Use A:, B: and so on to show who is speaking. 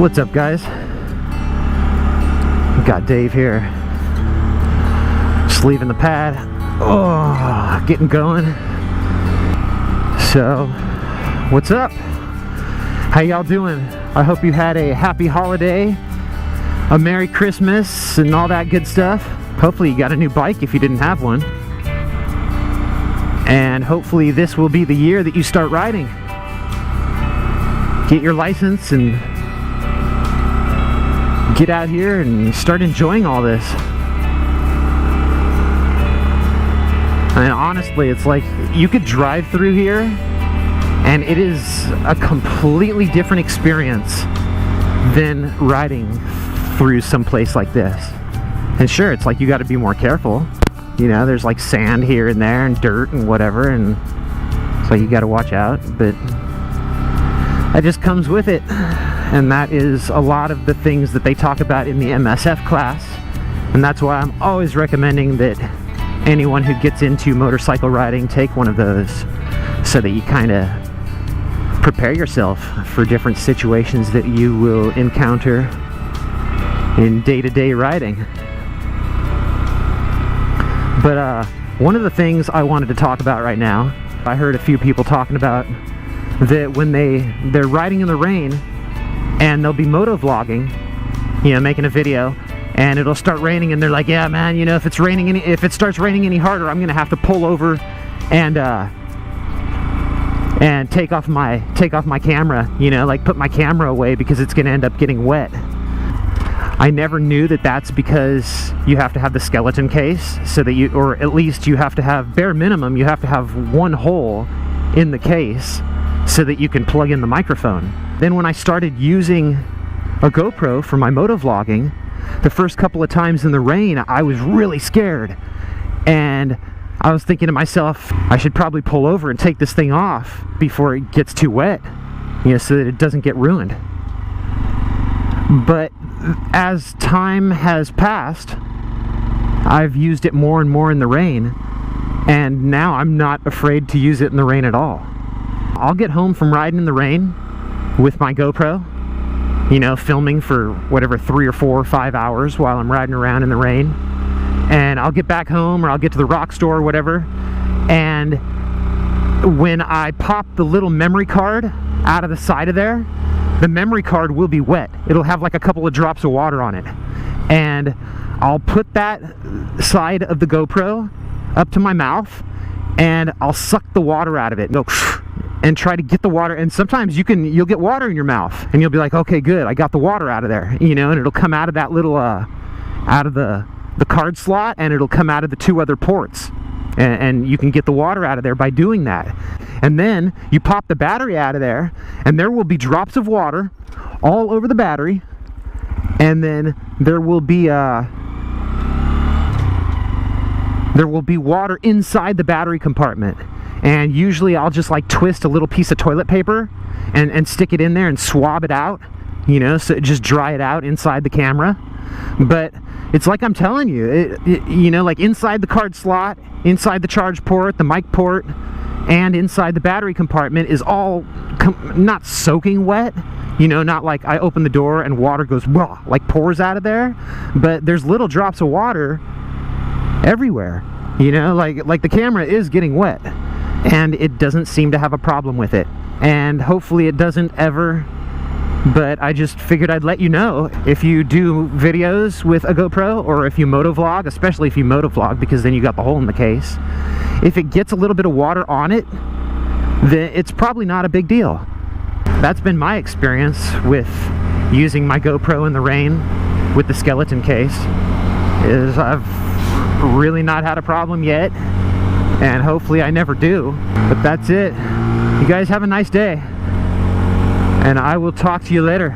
A: So what's up, guys? Got Dave here. Just leaving the pad. Oh, getting going. So, what's up? How y'all doing? I hope you had a happy holiday, a Merry Christmas, and all that good stuff. Hopefully you got a new bike if you didn't have one. And hopefully this will be the year that you start riding. Get your license and get out here and start enjoying all this. I mean, honestly, it's like you could drive through here and it is a completely different experience than riding through some place like this. And sure, it's like you got to be more careful. You know, there's like sand here and there and dirt and whatever, and so you got to watch out, but that just comes with it. And that is a lot of the things that they talk about in the MSF class, and that's why I'm always recommending that anyone who gets into motorcycle riding take one of those, so that you kind of prepare yourself for different situations that you will encounter in day-to-day riding. But one of the things I wanted to talk about right now, I heard a few people talking about that when they're riding in the rain and they'll be moto vlogging, you know, making a video, and it'll start raining, and they're like, yeah man, you know, if it starts raining any harder, I'm gonna have to pull over and take off my camera, you know, like put my camera away because it's gonna end up getting wet. I never knew that that's because you have to have the skeleton case, so that you, or at least you have to have, bare minimum, you have to have one hole in the case so that you can plug in the microphone. Then when I started using a GoPro for my moto vlogging, the first couple of times in the rain, I was really scared. And I was thinking to myself, I should probably pull over and take this thing off before it gets too wet, you know, so that it doesn't get ruined. But as time has passed, I've used it more and more in the rain, and now I'm not afraid to use it in the rain at all. I'll get home from riding in the rain with my GoPro, you know, filming for whatever 3 or 4 or 5 hours while I'm riding around in the rain, and I'll get back home, or I'll get to the rock store or whatever, and when I pop the little memory card out of the side of there, the memory card will be wet. It'll have like a couple of drops of water on it, and I'll put that side of the GoPro up to my mouth and I'll suck the water out of it and go and try to get the water. And sometimes you'll get water in your mouth and you'll be like, okay, good, I got the water out of there, you know, and it'll come out of that little out of the card slot, and it'll come out of the 2 other ports, and you can get the water out of there by doing that. And then you pop the battery out of there, and there will be drops of water all over the battery, and then there will be water inside the battery compartment. And usually I'll just like twist a little piece of toilet paper and stick it in there and swab it out, you know, so just dry it out inside the camera. But it's like I'm telling you, you know, like inside the card slot, inside the charge port, the mic port, and inside the battery compartment is all not soaking wet, you know, not like I open the door and water goes like pours out of there, but there's little drops of water everywhere, you know, like the camera is getting wet, and it doesn't seem to have a problem with it, and hopefully it doesn't ever. But I just figured I'd let you know, if you do videos with a GoPro, or if you motovlog, especially if you motovlog, because then you got the hole in the case, if it gets a little bit of water on it, then it's probably not a big deal. That's been my experience with using my GoPro in the rain with the skeleton case, is I've really not had a problem yet, and hopefully I never do. But that's it. You guys have a nice day, and I will talk to you later.